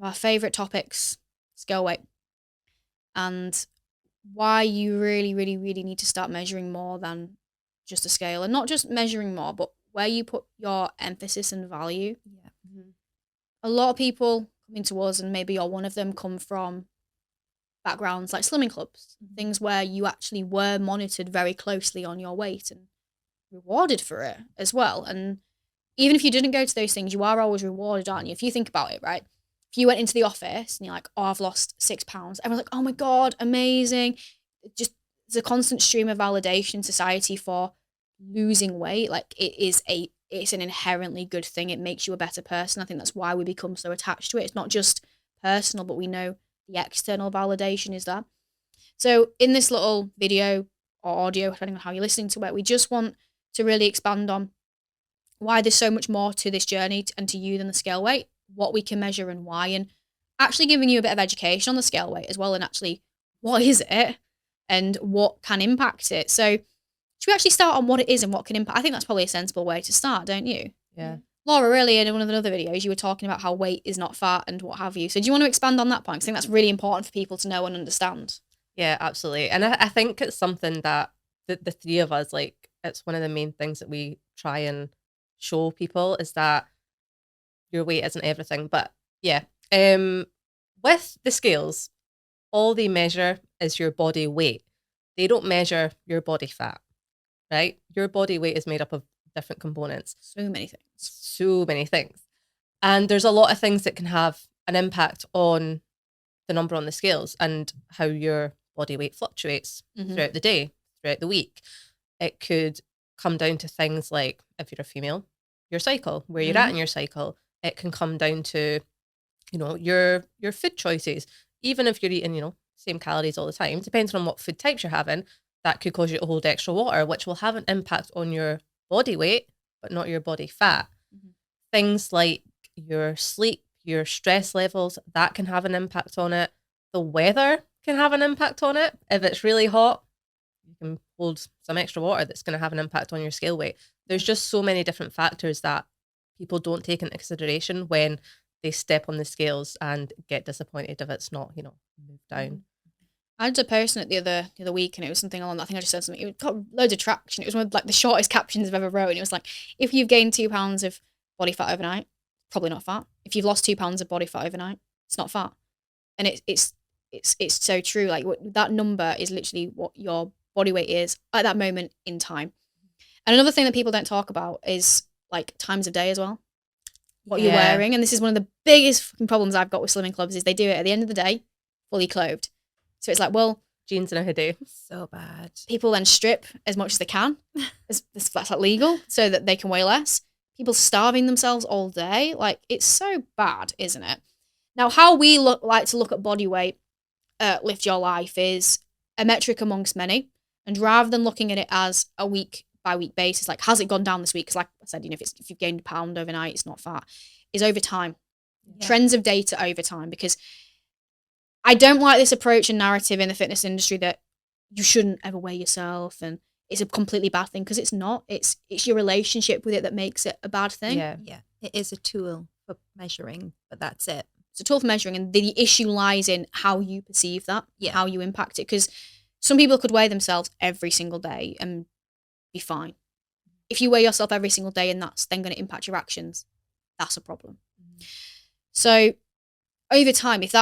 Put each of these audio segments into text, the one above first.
our favourite topics, scale weight, and why you really, really, really need to start measuring more than just a scale, and not just measuring more, but where you put your emphasis and value. Yeah. Mm-hmm. A lot of people coming to us, and maybe you're one of them, come from backgrounds like slimming clubs, things where you actually were monitored very closely on your weight and rewarded for it as well. And even if you didn't go to those things, you are always rewarded, aren't you? If you think about it, right? If you went into the office and you're like, oh, I've lost 6 pounds, everyone's like, oh my God, amazing. Just it's a constant stream of validation in society for losing weight. Like it's an inherently good thing. It makes you a better person. I think that's why we become so attached to it. It's not just personal, but we know the external validation is there. So in this little video or audio, depending on how you're listening to it, we just want to really expand on why there's so much more to this journey and to you than the scale weight, what we can measure and why, and actually giving you a bit of education on the scale weight as well, and actually what is it and what can impact it. So should we actually start on what it is and what can impact? I think that's probably a sensible way to start, don't you? Yeah. Laura, earlier in one of the other videos, you were talking about how weight is not fat and what have you. So do you want to expand on that point? I think that's really important for people to know and understand. Yeah, absolutely. And I think it's something that the three of us, like, it's one of the main things that we try and show people is that your weight isn't everything. But yeah, with the scales, all they measure is your body weight. They don't measure your body fat, right? Your body weight is made up of different components. So many things. So many things. And there's a lot of things that can have an impact on the number on the scales and how your body weight fluctuates throughout the day, throughout the week. It could come down to things like, if you're a female, your cycle, where you're at in your cycle. It can come down to, your food choices. Even if you're eating, same calories all the time, depending on what food types you're having, that could cause you to hold extra water, which will have an impact on your body weight, but not your body fat. Things like your sleep, your stress levels, that can have an impact on it. The weather can have an impact on it. If it's really hot, you can hold some extra water that's going to have an impact on your scale weight. There's just so many different factors that people don't take into consideration when they step on the scales and get disappointed if it's not, moved down. I had a post on it the other week, and it was something along that. I think I just said something. It got loads of traction. It was one of the shortest captions I've ever wrote, and it was like, if you've gained 2 pounds of body fat overnight, probably not fat. If you've lost 2 pounds of body fat overnight, it's not fat. And it's so true. Like that number is literally what your body weight is at that moment in time. And another thing that people don't talk about is like times of day as well. What you're wearing. And this is one of the biggest fucking problems I've got with slimming clubs is they do it at the end of the day, fully clothed. So it's like, well, jeans and a hoodie. So bad. People then strip as much as they can. That's illegal so that they can weigh less. People starving themselves all day. Like, it's so bad, isn't it? Now, how we like to look at body weight, Lift Your Life, is a metric amongst many. And rather than looking at it as a week by week basis, like, has it gone down this week? Because like I said, if you've gained a pound overnight, it's not fat. Is over time. Yeah. Trends of data over time. Because I don't like this approach and narrative in the fitness industry that you shouldn't ever weigh yourself and it's a completely bad thing, because it's not. It's your relationship with it that makes it a bad thing. Yeah. It is a tool for measuring, but that's it. It's a tool for measuring, and the issue lies in how you perceive that, how you impact it. Because some people could weigh themselves every single day and be fine. If you weigh yourself every single day and that's then going to impact your actions, that's a problem. So over time, if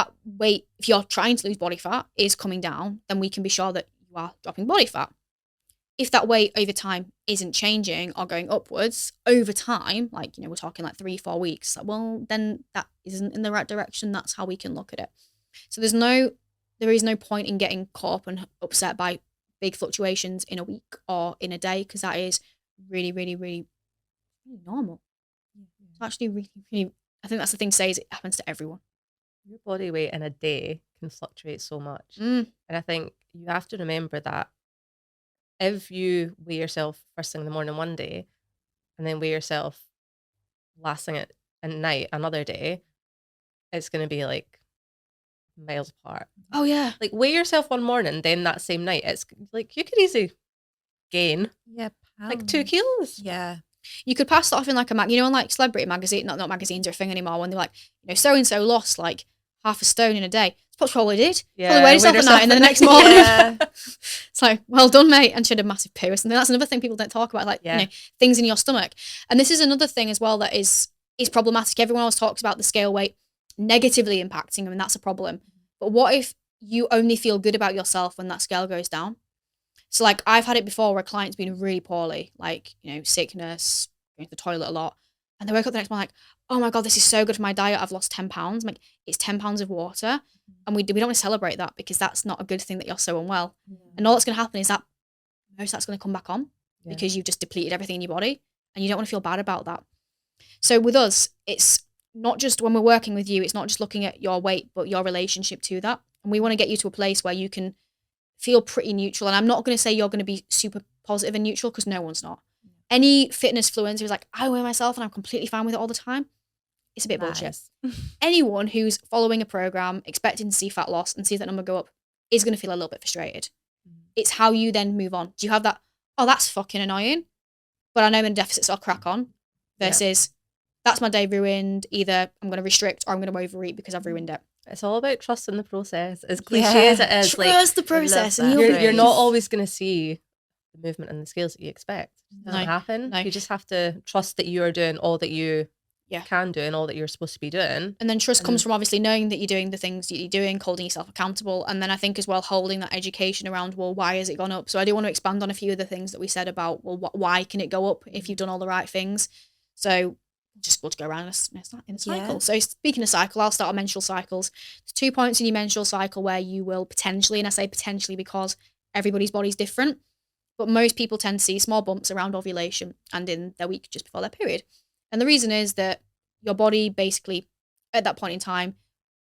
you're trying to lose body fat is coming down, then we can be sure that you are dropping body fat. If that weight over time isn't changing or going upwards over time, like, we're talking like 3-4 weeks, well, then that isn't in the right direction. That's how we can look at it. So there is no point in getting caught up and upset by big fluctuations in a week or in a day, because that is really, really, really, really normal. It's actually really, really, I think that's the thing to say, is it happens to everyone. Your body weight in a day can fluctuate so much. And I think you have to remember that if you weigh yourself first thing in the morning one day and then weigh yourself last thing at night another day, it's going to be like miles apart. Oh, yeah. Like, weigh yourself one morning, then that same night, it's like you could easily gain like 2 kilos. Yeah. You could pass that off in like in like celebrity magazine, not magazines are a thing anymore, when they're like, so-and-so lost like half a stone in a day. That's probably what I did. Yeah, Probably weighed herself at night and then the next morning. Yeah. It's like, well done, mate. And she had a massive poo or something. That's another thing people don't talk about, like, you know, things in your stomach. And this is another thing as well that is problematic. Everyone always talks about the scale weight negatively impacting them, and that's a problem. But what if you only feel good about yourself when that scale goes down? So, like, I've had it before where a client's been really poorly, like, you know, sickness, going to the toilet a lot. And they wake up the next morning like, oh my God, this is so good for my diet. I've lost 10 pounds. I'm like, it's 10 pounds of water. And we don't want to celebrate that because that's not a good thing that you're so unwell. And all that's going to happen is that most of that's going to come back on because you've just depleted everything in your body and you don't want to feel bad about that. So with us, it's not just when we're working with you, it's not just looking at your weight, but your relationship to that. And we want to get you to a place where you can feel pretty neutral. And I'm not going to say you're going to be super positive and neutral because no one's not. Any fitness fluencer who's like, I weigh myself and I'm completely fine with it all the time, it's a bit bullshit. Anyone who's following a program, expecting to see fat loss and see that number go up is going to feel a little bit frustrated. It's how you then move on. Do you have that, oh, that's fucking annoying, but I know I'm in a deficit, so I'll crack on, versus that's my day ruined. Either I'm going to restrict or I'm going to overeat because I've ruined it. It's all about trusting the process. As cliche as it is, trust the process, and you're not always going to see the movement and the scales that you expect. It doesn't happen. No. You just have to trust that you are doing all that you can do and all that you're supposed to be doing. And then trust comes from obviously knowing that you're doing the things that you're doing, holding yourself accountable. And then I think as well, holding that education around, well, why has it gone up? So I do want to expand on a few of the things that we said about, well, why can it go up if you've done all the right things? So just go around in a cycle. Yeah. So speaking of cycle, I'll start on menstrual cycles. There's 2 points in your menstrual cycle where you will potentially, and I say potentially because everybody's body's different, but most people tend to see small bumps around ovulation and in their week just before their period. And the reason is that your body basically, at that point in time,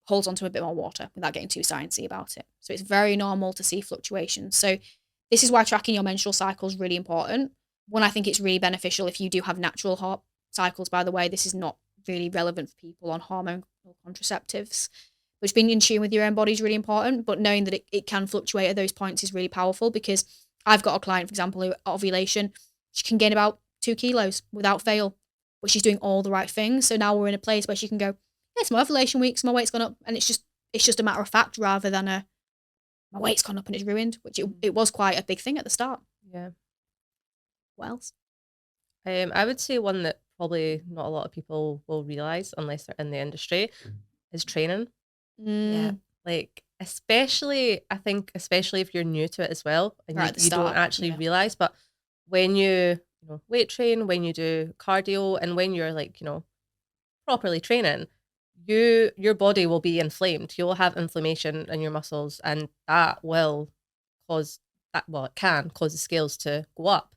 holds onto a bit more water without getting too sciencey about it. So it's very normal to see fluctuations. So this is why tracking your menstrual cycle is really important. One, I think it's really beneficial if you do have natural cycles. By the way, this is not really relevant for people on hormonal contraceptives. Which being in tune with your own body is really important, but knowing that it can fluctuate at those points is really powerful, because I've got a client, for example, who at ovulation, she can gain about 2 kilos without fail, but she's doing all the right things. So now we're in a place where she can go, yeah, it's my ovulation week, so my weight's gone up, and it's just a matter of fact rather than my weight's gone up and it's ruined, which it was quite a big thing at the start. Yeah. What else? I would say one that probably not a lot of people will realise unless they're in the industry is training. Yeah. Like, especially if you're new to it as well, and you don't actually realise, but when you weight train, when you do cardio, and when you're properly training, your body will be inflamed. You'll have inflammation in your muscles, and that will cause it can cause the scales to go up,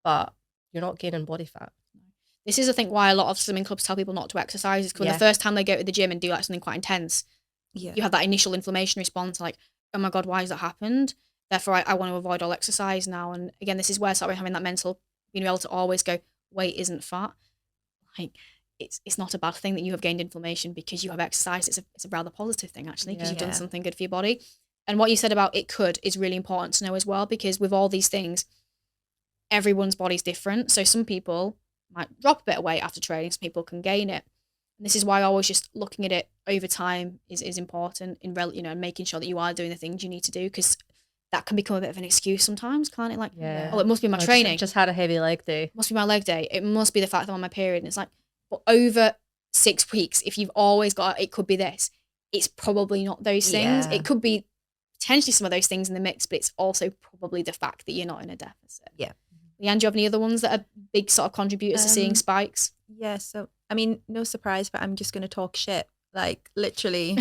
but you're not gaining body fat. This is, I think, why a lot of swimming clubs tell people not to exercise, is because the first time they go to the gym and do something quite intense, you have that initial inflammation response, like, oh my God, why has that happened? Therefore, I want to avoid all exercise now. And again, this is where I started having that mental, being able to always go, weight isn't fat. Like, it's not a bad thing that you have gained inflammation because you have exercised. It's a rather positive thing, actually, because you've done something good for your body. And what you said about it is really important to know as well, because with all these things, everyone's body's different. So some people might drop a bit of weight after training, some people can gain it. And this is why always just looking at it over time is important and making sure that you are doing the things you need to do, because that can become a bit of an excuse sometimes, can't it? Like, oh, it must be my training. Just had a heavy leg day. Must be my leg day. It must be the fact that I'm on my period. And it's like, but over 6 weeks, if you've always got, it could be this. It's probably not those things. It could be potentially some of those things in the mix, but it's also probably the fact that you're not in a deficit. Yeah. Leanne, do you have any other ones that are big sort of contributors to seeing spikes? Yeah, so, I mean, no surprise, but I'm just going to talk shit. Like, literally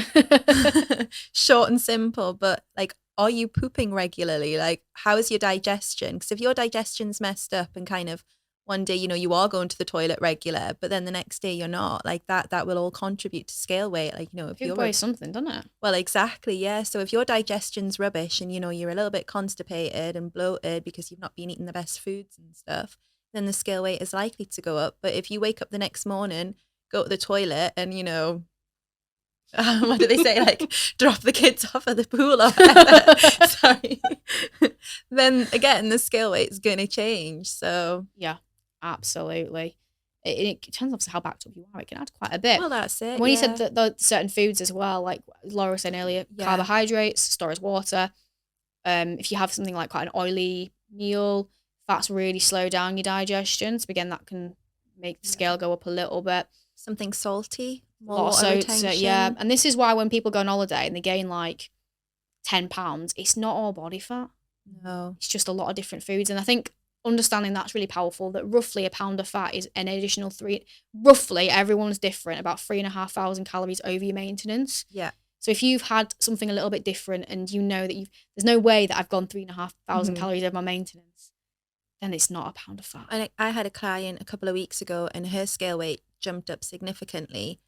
short and simple, but like, are you pooping regularly? Like, how is your digestion? Because if your digestion's messed up and kind of one day, you are going to the toilet regular, but then the next day you're not, like that will all contribute to scale weight. Like, if you're weighing something, doesn't it? Well, exactly. Yeah. So if your digestion's rubbish and, you're a little bit constipated and bloated because you've not been eating the best foods and stuff, then the scale weight is likely to go up. But if you wake up the next morning, go to the toilet and, what do they say? Like, drop the kids off at the pool or whatever. Sorry. Then again, the scale weight is going to change. So yeah, absolutely. it depends obviously how backed up you are. It can add quite a bit. Well, that's it. And when you said that the certain foods as well, like Laura was saying earlier, carbohydrates, store as water. If you have something like quite an oily meal, fats really slow down your digestion. So again, that can make the scale go up a little bit. Something salty, A lot of soda, yeah. And this is why when people go on holiday and they gain like 10 pounds, it's not all body fat. No. It's just a lot of different foods. And I think understanding that's really powerful, that roughly a pound of fat is an additional roughly everyone's different, about 3,500 calories over your maintenance. Yeah. So if you've had something a little bit different and you know that there's no way that I've gone 3,500 calories over my maintenance, then it's not a pound of fat. And I had a client a couple of weeks ago and her scale weight jumped up significantly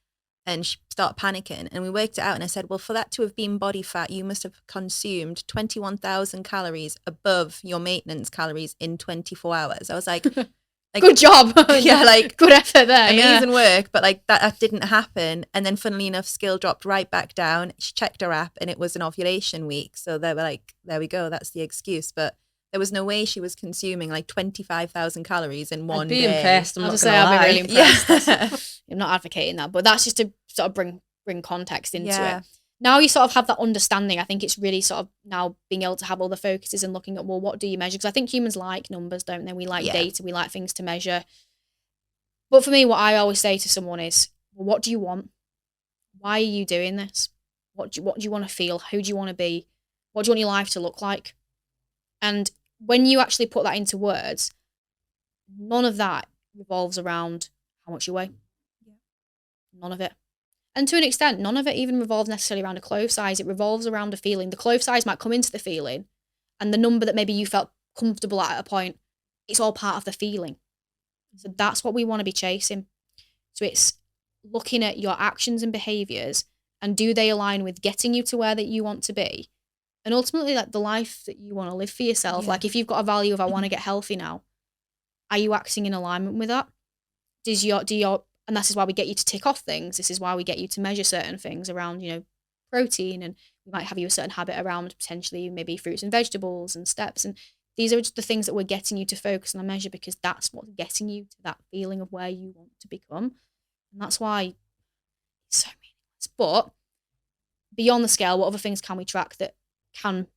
and she started panicking, and we worked it out, and I said, well, for that to have been body fat, you must have consumed 21,000 calories above your maintenance calories in 24 hours. I was like good job. Yeah, like good effort there. Amazing work, but like that didn't happen. And then funnily enough, scale dropped right back down. She checked her app and it was an ovulation week. So they were like, there we go, that's the excuse. But there was no way she was consuming like 25,000 calories in one day. I'd be impressed. I'll be really impressed. Yeah. I'm not advocating that, but that's just to sort of bring context into it. Now you sort of have that understanding. I think it's really sort of now being able to have all the focuses and looking at, well, what do you measure? Because I think humans like numbers, don't they? We like data. We like things to measure. But for me, what I always say to someone is, well, what do you want? Why are you doing this? What do you want to feel? Who do you want to be? What do you want your life to look like? And when you actually put that into words, none of that revolves around how much you weigh. Yeah. None of it. And to an extent, none of it even revolves necessarily around a clothes size. It revolves around a feeling. The clothes size might come into the feeling, and the number that maybe you felt comfortable at a point, it's all part of the feeling. So that's what we want to be chasing. So it's looking at your actions and behaviors, and do they align with getting you to where that you want to be? And ultimately, like the life that you want to live for yourself. Like if you've got a value of I want to get healthy now, are you acting in alignment with that? And this is why we get you to tick off things. This is why we get you to measure certain things around, protein, and we might have you a certain habit around potentially maybe fruits and vegetables and steps. And these are just the things that we're getting you to focus on and measure, because that's what's getting you to that feeling of where you want to become. And that's why it's so meaningless. But beyond the scale, what other things can we track that can,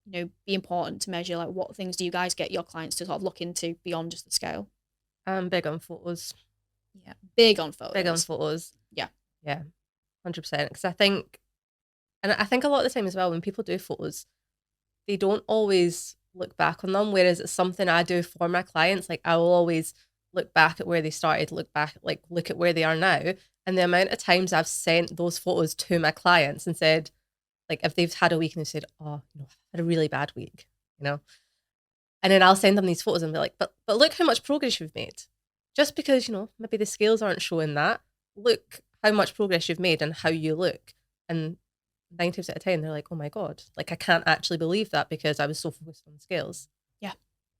be important to measure? Like, what things do you guys get your clients to sort of look into beyond just the scale? Big on photos. Yeah, big on photos. Big on photos. Yeah. 100%. Because I think a lot of the time as well, when people do photos, they don't always look back on them. Whereas it's something I do for my clients. Like, I will always look back at where they started, look at where they are now. And the amount of times I've sent those photos to my clients and said, like, if they've had a week and they said, oh, I've had a really bad week, and then I'll send them these photos and be like, but look how much progress you've made. Just because, maybe the scales aren't showing that, look how much progress you've made and how you look. And 9 times out of 10, they're like, oh my God, like I can't actually believe that because I was so focused on the scales.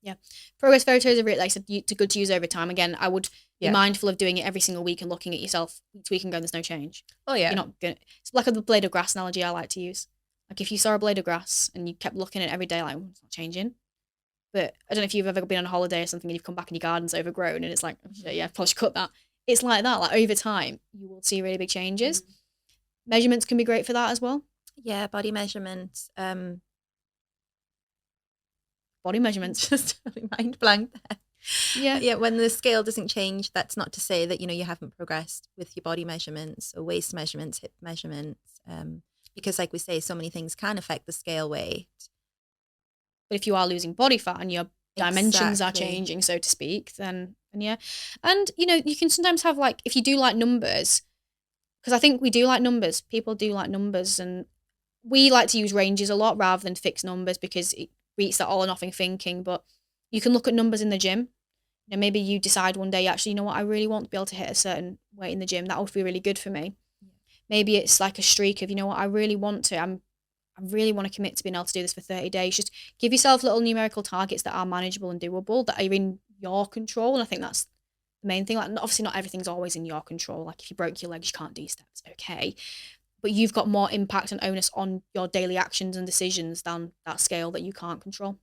Yeah. Progress photos are really, like I said, good to use over time. Again, I would be mindful of doing it every single week and looking at yourself each week and going, there's no change. Oh yeah. You're not going to, it's like the blade of grass analogy I like to use. Like if you saw a blade of grass and you kept looking at it every day, like, it's not changing. But I don't know if you've ever been on a holiday or something and you've come back and your garden's overgrown and it's like, oh, shit, yeah, probably should cut that. It's like that. Like over time, you will see really big changes. Measurements can be great for that as well. Yeah, body measurements. Body measurements. Just mind blank there. Yeah. When the scale doesn't change, that's not to say that, you haven't progressed with your body measurements or waist measurements, hip measurements. Because like we say, so many things can affect the scale weight. But if you are losing body fat and your dimensions are changing, so to speak, then yeah. And, you can sometimes have like, if you do like numbers, because I think we do like numbers, people do like numbers, and we like to use ranges a lot rather than fixed numbers because it beats that all or nothing thinking. But you can look at numbers in the gym. Maybe you decide one day, actually, I really want to be able to hit a certain weight in the gym. That would be really good for me. Yeah. Maybe it's like a streak of, I really want to. I really want to commit to being able to do this for 30 days. Just give yourself little numerical targets that are manageable and doable, that are in your control. And I think that's the main thing. Like, obviously not everything's always in your control. Like if you broke your legs, you can't do steps. Okay. But you've got more impact and onus on your daily actions and decisions than that scale that you can't control.